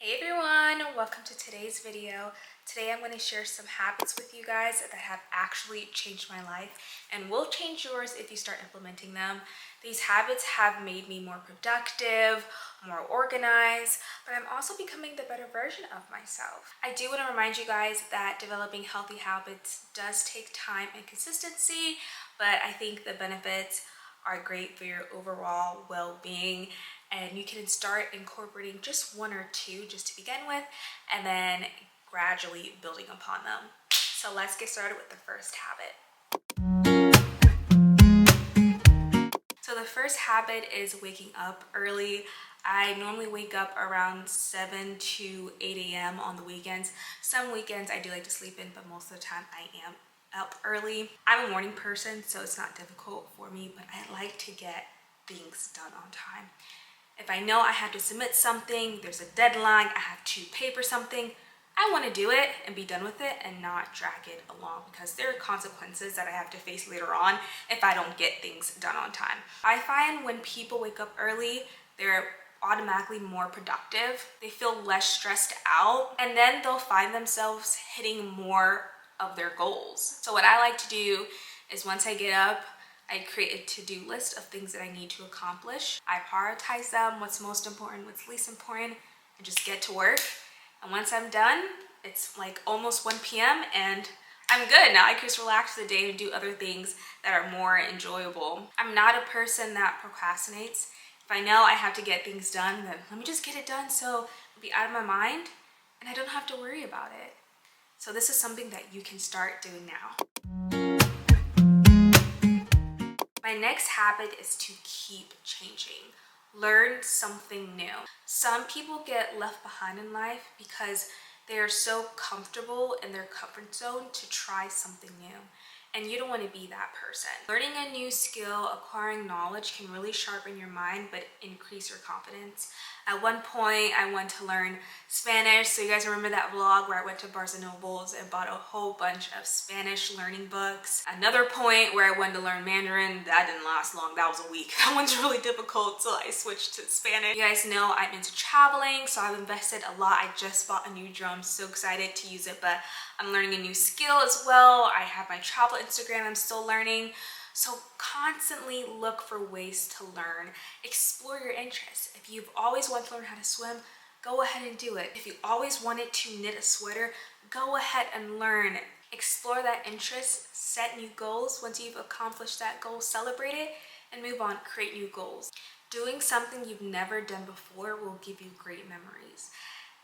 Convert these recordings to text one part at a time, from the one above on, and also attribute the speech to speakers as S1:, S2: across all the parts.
S1: Hey everyone, welcome to today's video. Today I'm going to share some habits with you guys that have actually changed my life and will change yours if you start implementing them. These habits have made me more productive, more organized, but I'm also becoming the better version of myself. I do want to remind you guys that developing healthy habits does take time and consistency, but I think the benefits are great for your overall well-being, and you can start incorporating just one or two just to begin with and then gradually building upon them. So let's get started with the first habit. So the first habit is waking up early. I normally wake up around 7 to 8 a.m. on the weekends. Some weekends I do like to sleep in, but most of the time I am up early. I'm a morning person, so it's not difficult for me, but I like to get things done on time. If I know I have to submit something, there's a deadline, I have to paper something, I want to do it and be done with it and not drag it along, because there are consequences that I have to face later on if I don't get things done on time. I find when people wake up early, they're automatically more productive, they feel less stressed out, and then they'll find themselves hitting more of their goals. So what I like to do is once I get up, I create a to-do list of things that I need to accomplish. I prioritize them, what's most important, what's least important, and just get to work. And once I'm done, it's like almost 1 p.m. and I'm good. Now I can just relax for the day and do other things that are more enjoyable. I'm not a person that procrastinates. If I know I have to get things done, then let me just get it done so it'll be out of my mind and I don't have to worry about it. So this is something that you can start doing now. My next habit is to keep changing. Learn something new. Some people get left behind in life because they are so comfortable in their comfort zone to try something new. And you don't want to be that person. Learning a new skill, acquiring knowledge can really sharpen your mind, but increase your confidence. At one point, I wanted to learn Spanish. So you guys remember that vlog where I went to Barnes & Nobles and bought a whole bunch of Spanish learning books. Another point where I wanted to learn Mandarin, that didn't last long. That was a week. That one's really difficult, so I switched to Spanish. You guys know I'm into traveling, so I've invested a lot. I just bought a new drone. So excited to use it, but I'm learning a new skill as well. I have my travel Instagram I'm still learning. So constantly look for ways to learn. Explore your interests. If you've always wanted to learn how to swim, go ahead and do it. If you always wanted to knit a sweater, go ahead and learn. Explore that interest, set new goals. Once you've accomplished that goal, celebrate it and move on, create new goals. Doing something you've never done before will give you great memories.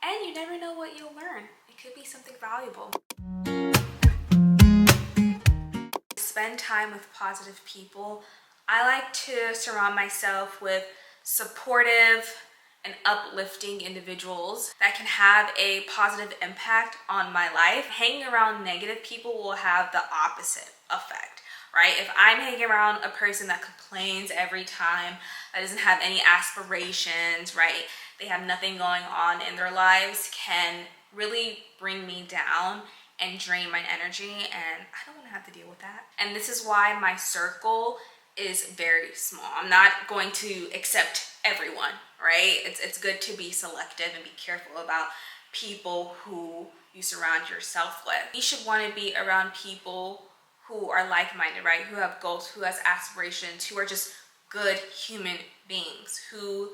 S1: And you never know what you'll learn. It could be something valuable. Spend time with positive people. I like to surround myself with supportive and uplifting individuals that can have a positive impact on my life. Hanging around negative people will have the opposite effect, right? If I'm hanging around a person that complains every time, that doesn't have any aspirations, right? They have nothing going on in their lives, can really bring me down and drain my energy, and I don't want to have to deal with that. And this is why my circle is very small. I'm not going to accept everyone, right? It's good to be selective and be careful about people who you surround yourself with. You should want to be around people who are like-minded, right? Who have goals, who has aspirations, who are just good human beings, who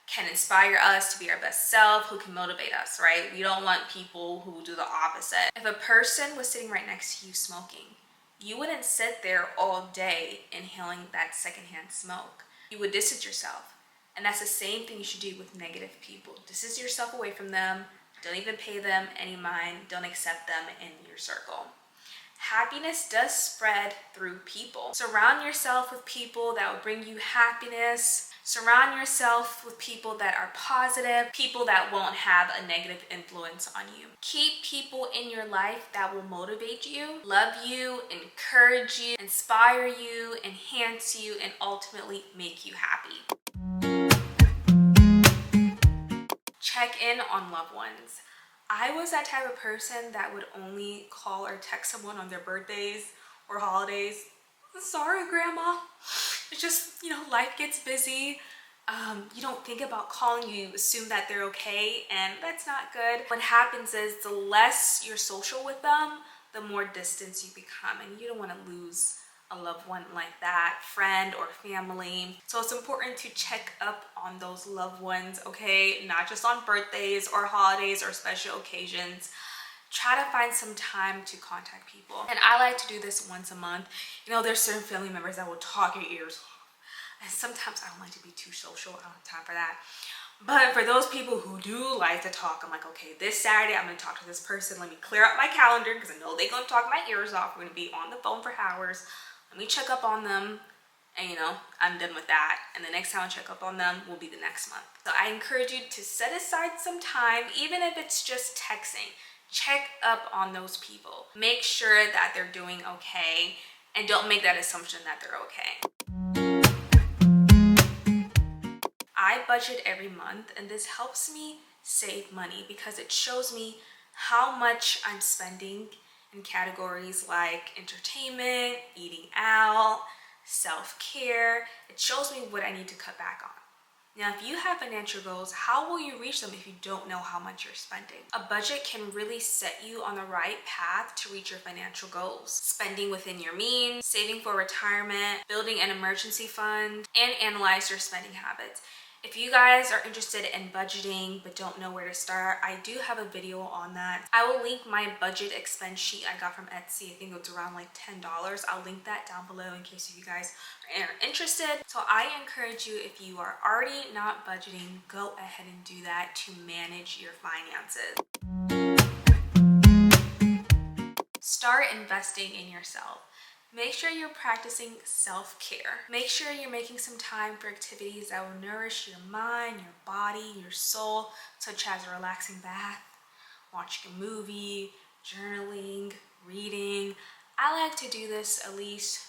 S1: can inspire us to be our best self, who can motivate us, right? We don't want people who do the opposite. If a person was sitting right next to you smoking, you wouldn't sit there all day inhaling that secondhand smoke. You would distance yourself. And that's the same thing you should do with negative people. Distance yourself away from them. Don't even pay them any mind. Don't accept them in your circle. Happiness does spread through people. Surround yourself with people that will bring you happiness. Surround yourself with people that are positive, people that won't have a negative influence on you. Keep people in your life that will motivate you, love you, encourage you, inspire you, enhance you, and ultimately make you happy. Check in on loved ones. I was that type of person that would only call or text someone on their birthdays or holidays. Sorry, Grandma. It's just, life gets busy. you don't think about calling, you assume that they're okay, and that's not good. What happens is the less you're social with them, the more distance you become, and you don't want to lose a loved one like that, friend or family. So it's important to check up on those loved ones, okay? Not just on birthdays or holidays or special occasions. Try to find some time to contact people. And I like to do this once a month. You know, there's certain family members that will talk your ears off. And sometimes I don't like to be too social. I don't have time for that. But for those people who do like to talk, I'm like, okay, this Saturday I'm gonna talk to this person. Let me clear up my calendar because I know they're gonna talk my ears off. We're gonna be on the phone for hours. Let me check up on them, and you know, I'm done with that. And the next time I check up on them will be the next month. So I encourage you to set aside some time, even if it's just texting. Check up on those people. Make sure that they're doing okay, and don't make that assumption that they're okay. I budget every month, and this helps me save money because it shows me how much I'm spending in categories like entertainment, eating out, self-care. It shows me what I need to cut back on. Now, if you have financial goals, how will you reach them if you don't know how much you're spending? A budget can really set you on the right path to reach your financial goals. Spending within your means, saving for retirement, building an emergency fund, and analyze your spending habits. If you guys are interested in budgeting but don't know where to start, I do have a video on that. I will link my budget expense sheet I got from Etsy. I think it was around like $10. I'll link that down below in case you guys are interested. So I encourage you, if you are already not budgeting, go ahead and do that to manage your finances. Start investing in yourself. Make sure you're practicing self-care. Make sure you're making some time for activities that will nourish your mind, your body, your soul, such as a relaxing bath, watching a movie, journaling, reading. I like to do this at least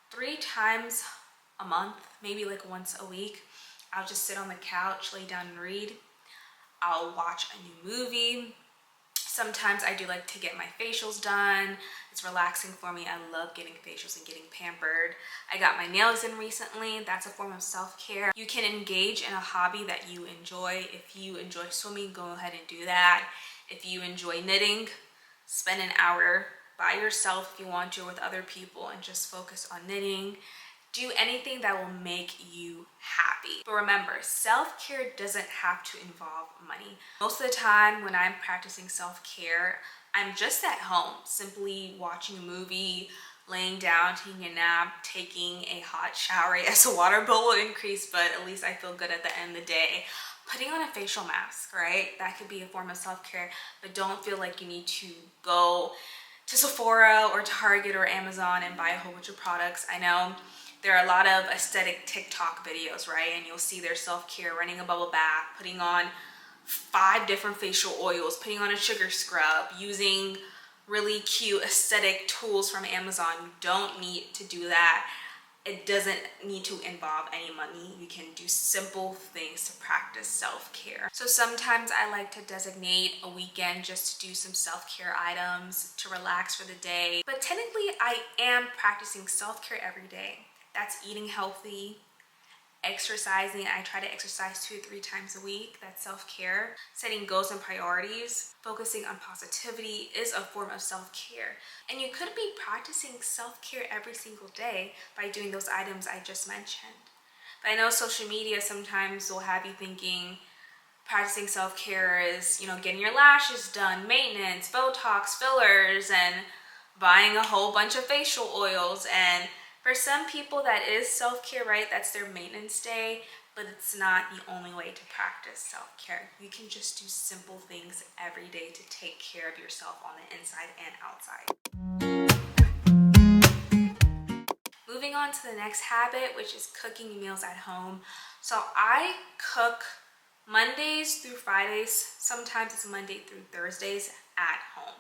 S1: 3 times a month, maybe like once a week. I'll just sit on the couch, lay down and read. I'll watch a new movie. Sometimes I do like to get my facials done. It's relaxing for me. I love getting facials and getting pampered. I got my nails in recently. That's a form of self-care. You can engage in a hobby that you enjoy. If you enjoy swimming, go ahead and do that. If you enjoy knitting, spend an hour by yourself if you want to, with other people, and just focus on knitting. Do anything that will make you happy. But remember, self-care doesn't have to involve money. Most of the time when I'm practicing self-care, I'm just at home, simply watching a movie, laying down, taking a nap, taking a hot shower. Yes, a water bill will increase, but at least I feel good at the end of the day. Putting on a facial mask, right? That could be a form of self-care, but don't feel like you need to go to Sephora or Target or Amazon and buy a whole bunch of products. I know there are a lot of aesthetic TikTok videos, right? And you'll see their self-care, running a bubble bath, putting on 5 different facial oils, putting on a sugar scrub, using really cute aesthetic tools from Amazon. You don't need to do that. It doesn't need to involve any money. You can do simple things to practice self-care. So sometimes I like to designate a weekend just to do some self-care items to relax for the day. But technically I am practicing self-care every day. That's eating healthy, exercising. I try to exercise 2 to 3 times a week. That's self-care. Setting goals and priorities, focusing on positivity is a form of self-care. And you could be practicing self-care every single day by doing those items I just mentioned. But I know social media sometimes will have you thinking practicing self-care is, you know, getting your lashes done, maintenance, Botox, fillers, and buying a whole bunch of facial oils. And for some people that is self-care, right? That's their maintenance day, but it's not the only way to practice self-care. You can just do simple things every day to take care of yourself on the inside and outside. Moving on to the next habit, which is cooking meals at home. So I cook Mondays through Fridays. Sometimes it's Monday through Thursdays at home.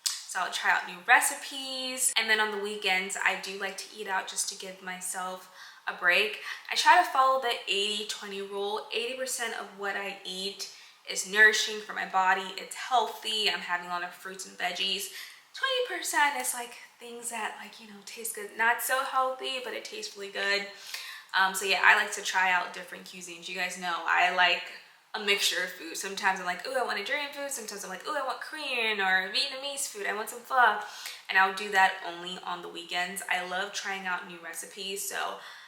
S1: So I'll try out new recipes, and then on the weekends I do like to eat out just to give myself a break. I try to follow the 80-20 rule. 80% of what I eat is nourishing for my body, it's healthy, I'm having a lot of fruits and veggies. 20% is like things that, like, you know, taste good, not so healthy, but it tastes really good. So yeah, I like to try out different cuisines. You guys know I like a mixture of food. Sometimes I'm like, ooh, I want Nigerian food. Sometimes I'm like, ooh, I want Korean or Vietnamese food. I want some pho. And I'll do that only on the weekends. I love trying out new recipes. So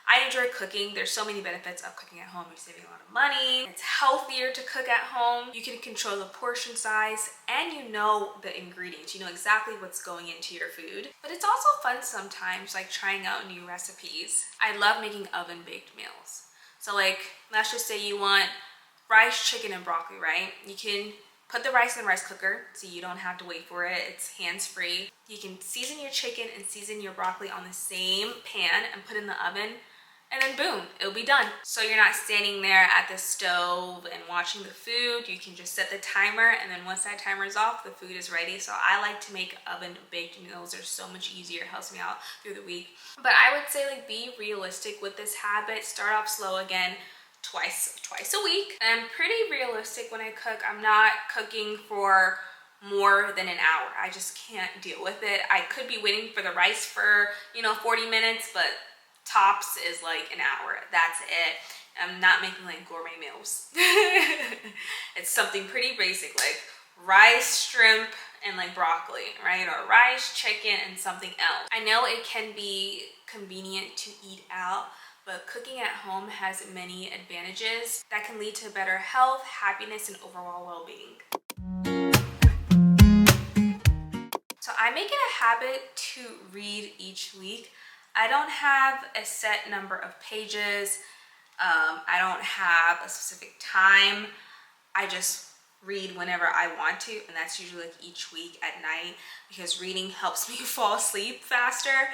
S1: I enjoy cooking. There's so many benefits of cooking at home. You're saving a lot of money. It's healthier to cook at home. You can control the portion size and you know the ingredients. You know exactly what's going into your food. But it's also fun sometimes, like trying out new recipes. I love making oven baked meals. So like, let's just say you want rice, chicken, and broccoli, right? You can put the rice in the rice cooker so you don't have to wait for it. It's hands-free. You can season your chicken and season your broccoli on the same pan and put it in the oven, and then boom, it'll be done. So you're not standing there at the stove and watching the food. You can just set the timer, and then once that timer is off, the food is ready. So I like to make oven baked meals. They're so much easier. It helps me out through the week. But I would say, like, be realistic with this habit. Start off slow again. Twice a week. And I'm pretty realistic when I cook. I'm not cooking for more than an hour. I just can't deal with it. I could be waiting for the rice for, 40 minutes, but tops is like an hour. That's it. I'm not making like gourmet meals. It's something pretty basic, like rice, shrimp, and like broccoli, right? Or rice, chicken, and something else. I know it can be convenient to eat out, but cooking at home has many advantages that can lead to better health, happiness, and overall well-being. So I make it a habit to read each week. I don't have a set number of pages. I don't have a specific time. I just read whenever I want to, and that's usually like each week at night, because reading helps me fall asleep faster.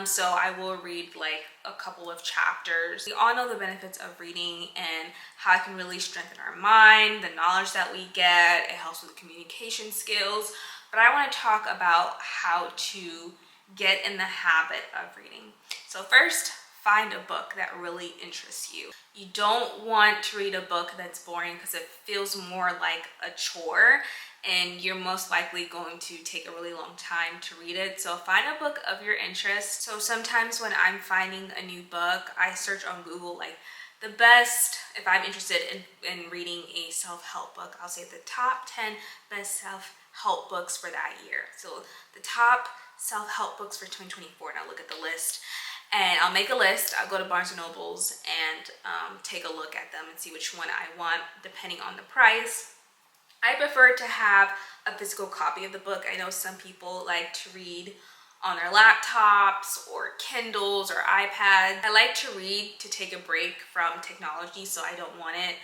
S1: So I will read like a couple of chapters. We all know the benefits of reading and how it can really strengthen our mind, the knowledge that we get. It helps with communication skills. But I want to talk about how to get in the habit of reading. So first, find a book that really interests you. You don't want to read a book that's boring because it feels more like a chore, and you're most likely going to take a really long time to read it. So find a book of your interest. So sometimes when I'm finding a new book, I search on Google like the best, if I'm interested in reading a self-help book, I'll say the top 10 best self-help books for that year. So the top self-help books for 2024, and I'll look at the list. And I'll make a list. I'll go to Barnes & Nobles and take a look at them and see which one I want depending on the price. I prefer to have a physical copy of the book. I know some people like to read on their laptops or Kindles or iPads. I like to read to take a break from technology, so I don't want it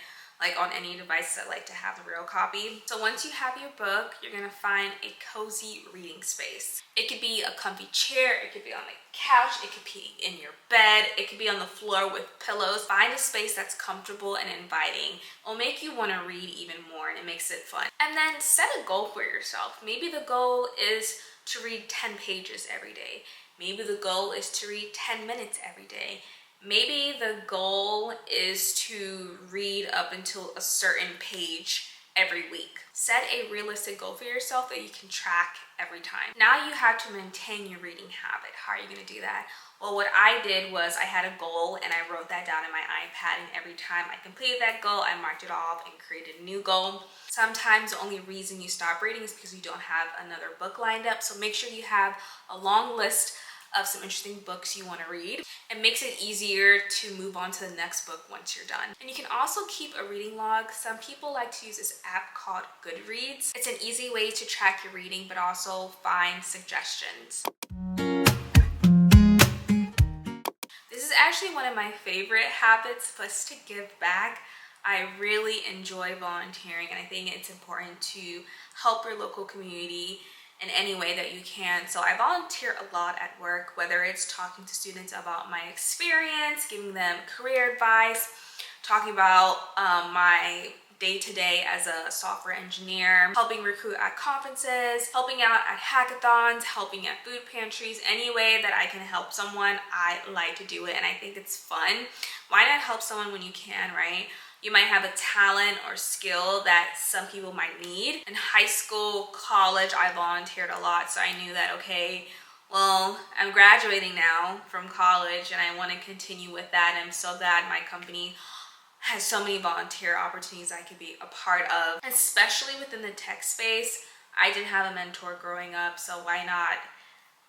S1: like on any devices. I like to have the real copy. So once you have your book, you're gonna find a cozy reading space. It could be a comfy chair, it could be on the couch, it could be in your bed, it could be on the floor with pillows. Find a space that's comfortable and inviting. It'll make you want to read even more, and it makes it fun. And then set a goal for yourself. Maybe the goal is to read 10 pages every day. Maybe the goal is to read 10 minutes every day. Maybe the goal is to read up until a certain page every week. Set a realistic goal for yourself that you can track every time. Now you have to maintain your reading habit. How are you going to do that? Well, what I did was I had a goal and I wrote that down in my iPad, and every time I completed that goal, I marked it off and created a new goal. Sometimes the only reason you stop reading is because you don't have another book lined up. So make sure you have a long list of some interesting books you want to read. It makes it easier to move on to the next book once you're done. And you can also keep a reading log. Some people like to use this app called Goodreads. It's an easy way to track your reading, but also find suggestions. This is actually one of my favorite habits, plus to give back. I really enjoy volunteering, and I think it's important to help your local community in any way that you can. So I volunteer a lot at work, whether it's talking to students about my experience, giving them career advice, talking about my day-to-day as a software engineer, helping recruit at conferences, helping out at hackathons, helping at food pantries. Any way that I can help someone, I like to do it, and I think it's fun. Why not help someone when you can, right? You might have a talent or skill that some people might need. In high school, college, I volunteered a lot, so I knew that, okay, Well, I'm graduating now from college and I want to continue with that. I'm so glad my company has so many volunteer opportunities I could be a part of, especially within the tech space. I didn't have a mentor growing up, so why not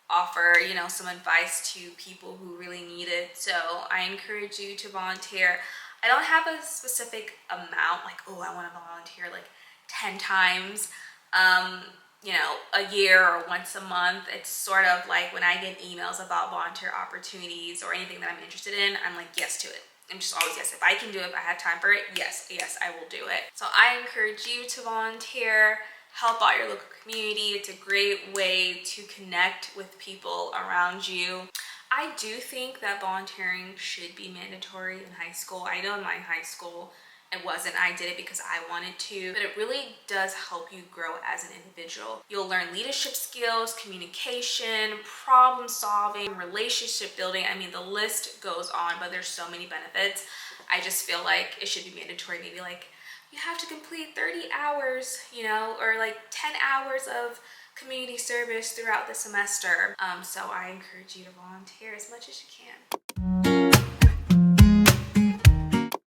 S1: offer, some advice to people who really need it. So I encourage you to volunteer. I don't have a specific amount, like, oh, I want to volunteer like 10 times, a year or once a month. It's sort of like when I get emails about volunteer opportunities or anything that I'm interested in, I'm like, yes to it. I'm just always yes. If I can do it, if I have time for it, yes, I will do it. So I encourage you to volunteer, help out your local community. It's a great way to connect with people around you. I do think that volunteering should be mandatory in high school. I know in my high school it wasn't. I did it because I wanted to, but it really does help you grow as an individual. You'll learn leadership skills, communication, problem solving, relationship building. I mean, the list goes on, but there's so many benefits. I just feel like it should be mandatory. Maybe like you have to complete 30 hours, or like 10 hours of community service throughout the semester. So I encourage you to volunteer as much as you can.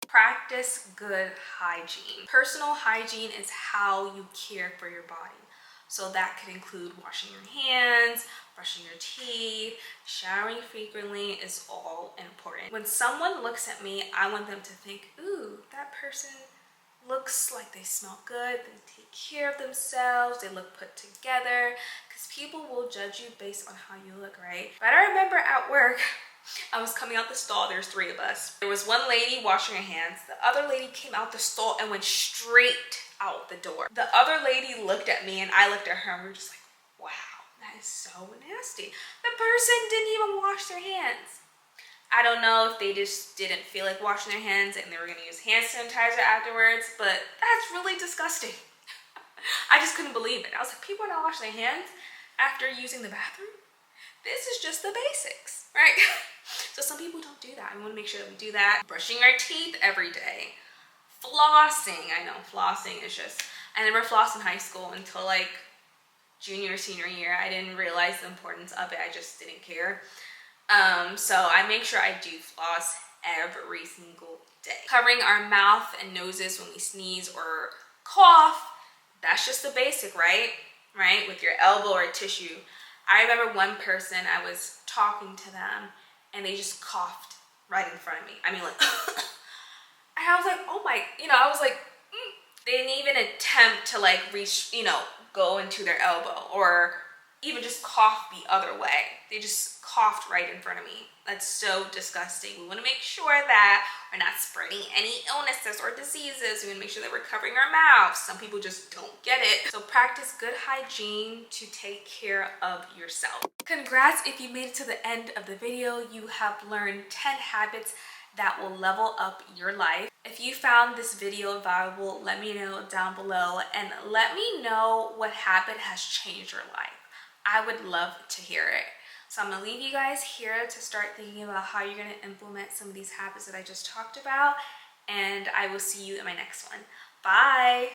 S1: Practice good hygiene. Personal hygiene is how you care for your body. So that could include washing your hands, brushing your teeth, showering frequently is all important. When someone looks at me, I want them to think, ooh, that person looks like they smell good, they take care of themselves, they look put together, because people will judge you based on how you look, right? But I remember at work, I was coming out the stall, there's 3 of us. There was one lady washing her hands, the other lady came out the stall and went straight out the door. The other lady looked at me and I looked at her and we were just like, wow, that is so nasty. The person didn't even wash their hands. I don't know if they just didn't feel like washing their hands and they were gonna use hand sanitizer afterwards, but that's really disgusting. I just couldn't believe it. I was like, people are not washing their hands after using the bathroom? This is just the basics, right? So some people don't do that. I want to make sure that we do that. Brushing our teeth every day. Flossing. I know, flossing is just, I never flossed in high school until like junior or senior year. I didn't realize the importance of it. I just didn't care. So I make sure I do floss every single day. Covering our mouth and noses when we sneeze or cough. That's just the basic, right? Right? With your elbow or tissue. I remember one person, I was talking to them and they just coughed right in front of me. I mean, like, and I was like, oh my, I was like, They didn't even attempt to like reach, go into their elbow or even just cough the other way. They just coughed right in front of me. That's so disgusting. We want to make sure that we're not spreading any illnesses or diseases. We want to make sure that we're covering our mouths. Some people just don't get it. So practice good hygiene to take care of yourself. Congrats if you made it to the end of the video. You have learned 10 habits that will level up your life. If you found this video valuable, let me know down below and let me know what habit has changed your life. I would love to hear it. So I'm gonna leave you guys here to start thinking about how you're gonna implement some of these habits that I just talked about, and I will see you in my next one. Bye.